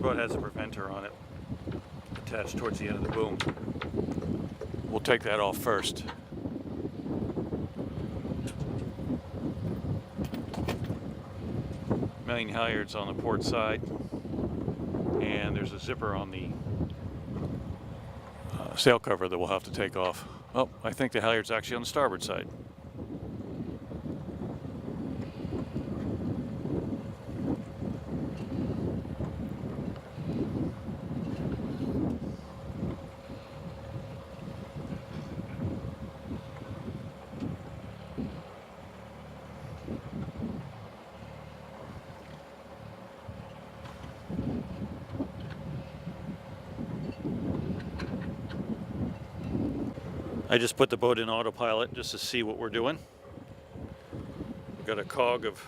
boat has a preventer on it attached towards the end of the boom. We'll take that off first. Main halyards on the port side, and there's a zipper on the sail cover that we'll have to take off. Oh, I think the halyard's actually on the starboard side. I just put the boat in autopilot just to see what we're doing. We've got a cog of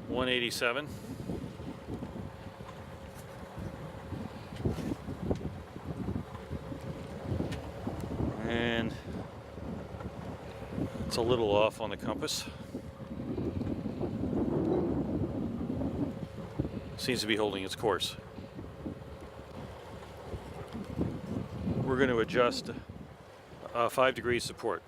187. And it's a little off on the compass. Seems to be holding its course. We're going to adjust 5 degrees support.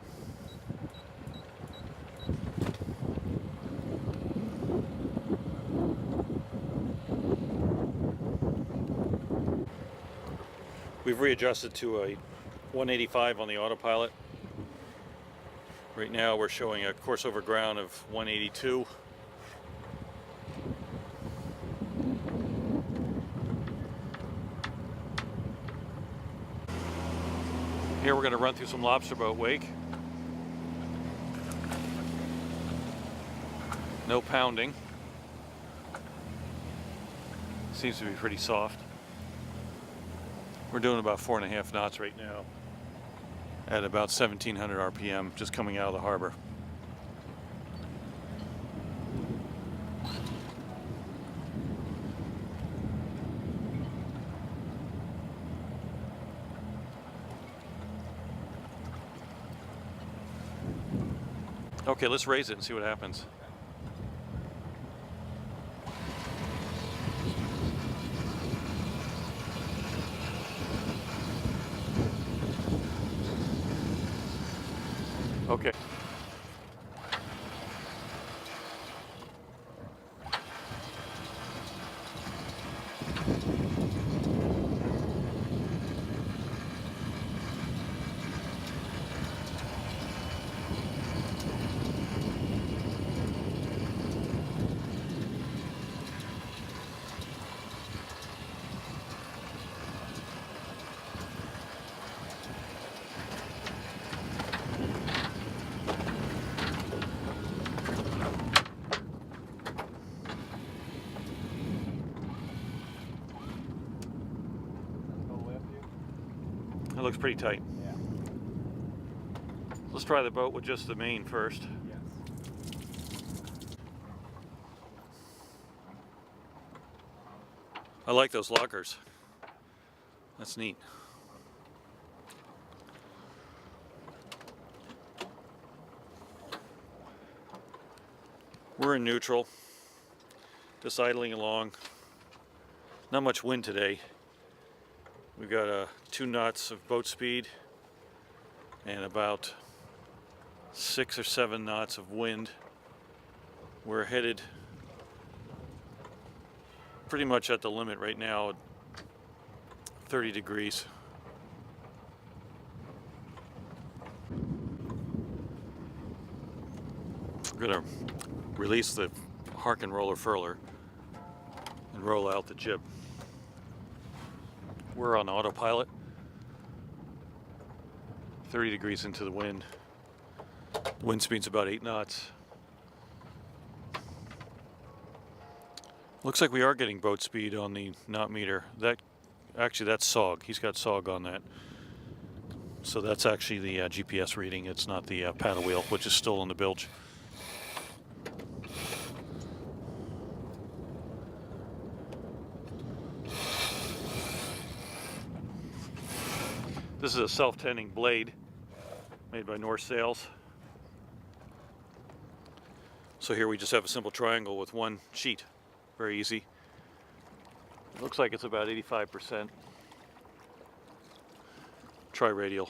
We've readjusted to a 185 on the autopilot. Right now we're showing a course over ground of 182. Here we're going to run through some lobster boat wake. No pounding. Seems to be pretty soft. We're doing about 4.5 knots right now at about 1700 RPM, just coming out of the harbor. Okay, let's raise it and see what happens. Okay. It looks pretty tight. Yeah. Let's try the boat with just the main first. Yes. I like those lockers. That's neat. We're in neutral, just idling along. Not much wind today. We've got 2 knots of boat speed and about 6 or 7 knots of wind. We're headed pretty much at the limit right now at 30 degrees. We're going to release the harken roller furler and roll out the jib. We're on autopilot, 30 degrees into the wind. The wind speed's about 8 knots. Looks like we are getting boat speed on the knot meter. Actually that's SOG. He's got SOG on that. So that's actually the GPS reading. It's not the paddle wheel, which is still on the bilge. This is a self-tending blade made by North Sails. So here we just have a simple triangle with one sheet. Very easy. Looks like it's about 85% tri-radial.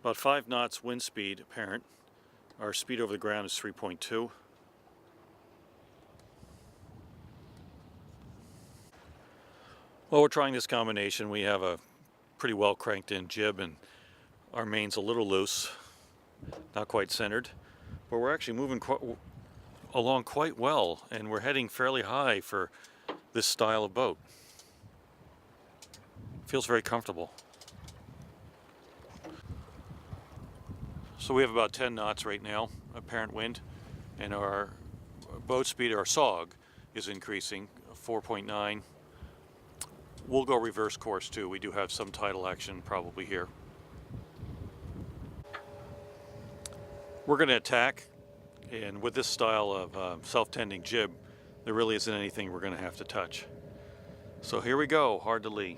About 5 knots wind speed apparent. Our speed over the ground is 3.2. Well, we're trying this combination. We have a pretty well cranked in jib and our main's a little loose, not quite centered, but we're actually moving along quite well, and we're heading fairly high for this style of boat. Feels very comfortable. So we have about 10 knots right now, apparent wind, and our boat speed, our SOG, is increasing, 4.9. We'll go reverse course too. We do have some tidal action probably here. We're going to attack, and with this style of self-tending jib, there really isn't anything we're going to have to touch. So here we go, hard to lee.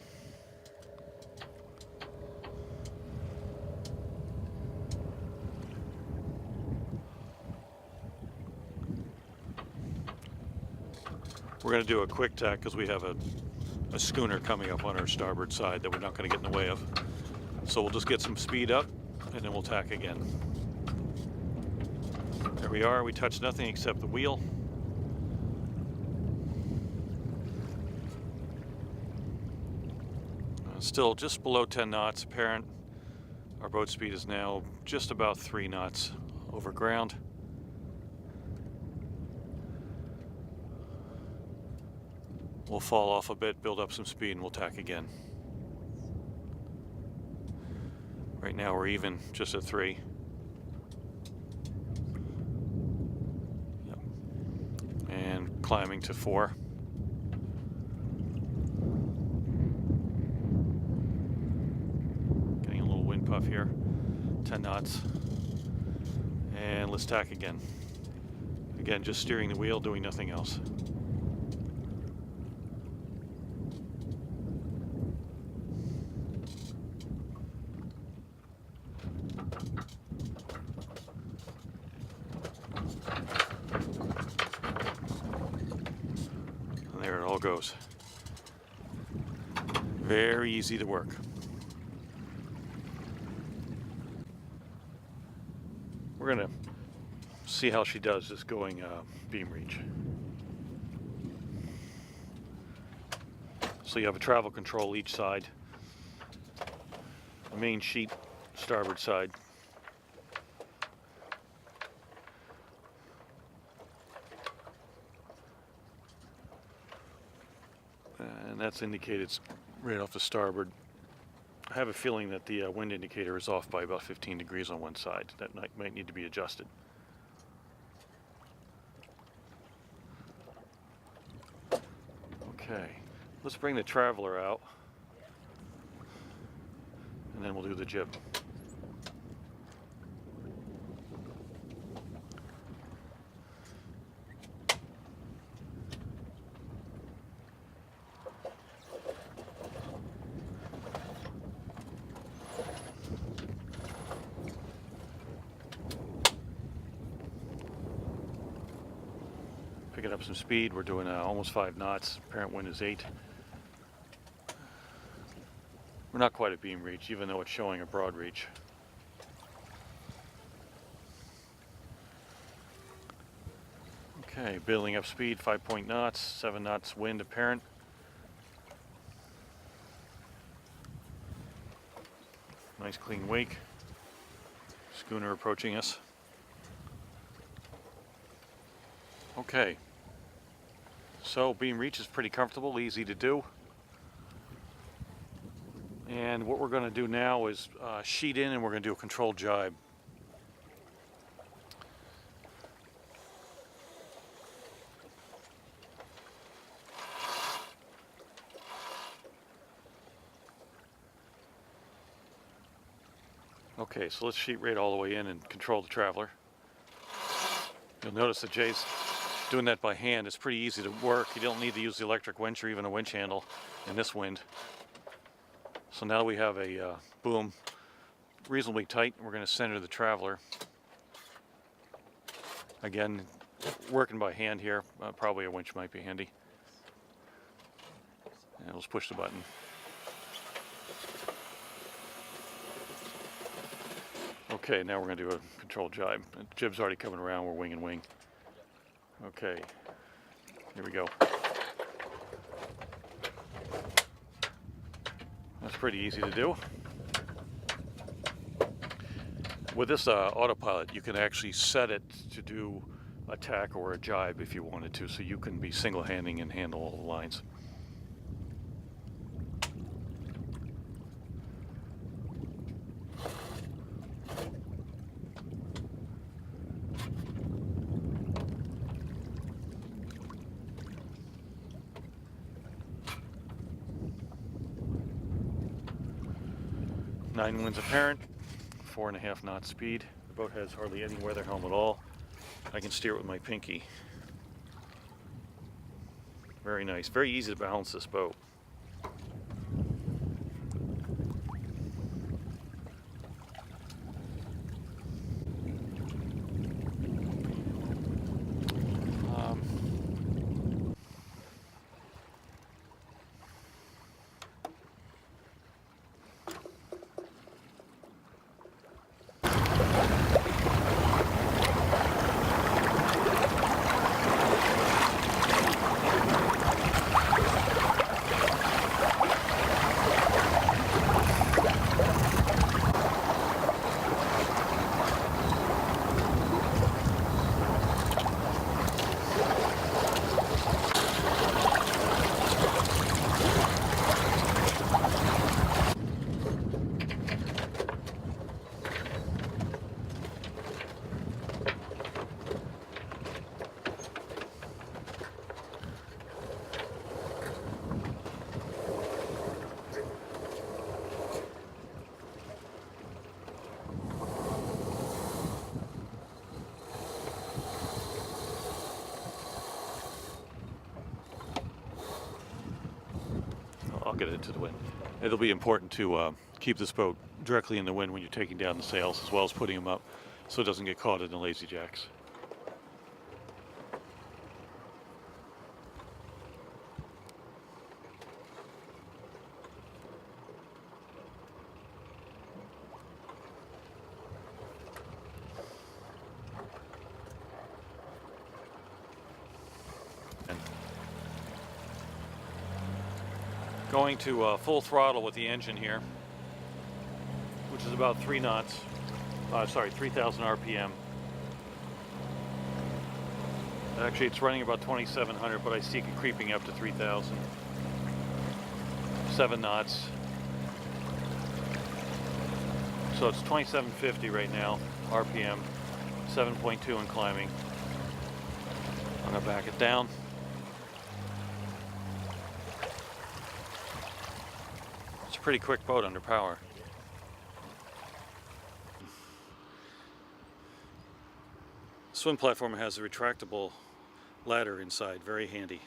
We're going to do a quick tack because we have a schooner coming up on our starboard side that we're not going to get in the way of. So we'll just get some speed up and then we'll tack again. There we are. We touched nothing except the wheel. Still just below 10 knots apparent. Our boat speed is now just about 3 knots over ground. We'll fall off a bit, build up some speed, and we'll tack again. Right now we're even, just at 3. Yep. And climbing to 4. Getting a little wind puff here, 10 knots. And let's tack again. Again, just steering the wheel, doing nothing else. There it all goes. Very easy to work. We're gonna see how she does this going beam reach. So you have a travel control each side. The main sheet, starboard side. And that's indicated right off the starboard. I have a feeling that the wind indicator is off by about 15 degrees on one side. That might need to be adjusted. Okay, let's bring the Traveler out, and then we'll do the jib. Picking up some speed. We're doing almost 5 knots. Apparent wind is 8. We're not quite at beam reach, even though it's showing a broad reach. Okay, building up speed, 5 knots, 7 knots wind apparent. Nice clean wake. Schooner approaching us. Okay, so beam reach is pretty comfortable, easy to do. And what we're going to do now is sheet in, and we're going to do a controlled jibe. Okay, so let's sheet rate all the way in and control the traveler. You'll notice that Jay's doing that by hand. It's pretty easy to work. You don't need to use the electric winch or even a winch handle in this wind. So now we have a boom reasonably tight. We're going to center the traveler. Again, working by hand here. Probably a winch might be handy. And let's push the button. Okay, now we're going to do a controlled jibe. The jib's already coming around. We're wing and wing. Okay, here we go. That's pretty easy to do. With this autopilot, you can actually set it to do a tack or a jibe if you wanted to, so you can be single-handing and handle all the lines. Nine winds apparent, 4.5 knot speed. The boat has hardly any weather helm at all. I can steer it with my pinky. Very nice, very easy to balance this boat. I'll get it into the wind. It'll be important to keep this boat directly in the wind when you're taking down the sails, as well as putting them up, so it doesn't get caught in the lazy jacks. Going to full throttle with the engine here, which is about 3 knots, 3,000 RPM. Actually, it's running about 2,700, but I see it creeping up to 3,000. 7 knots. So it's 2,750 right now, RPM, 7.2 and climbing. I'm gonna back it down. Pretty quick boat under power. Swim platform has a retractable ladder inside, very handy.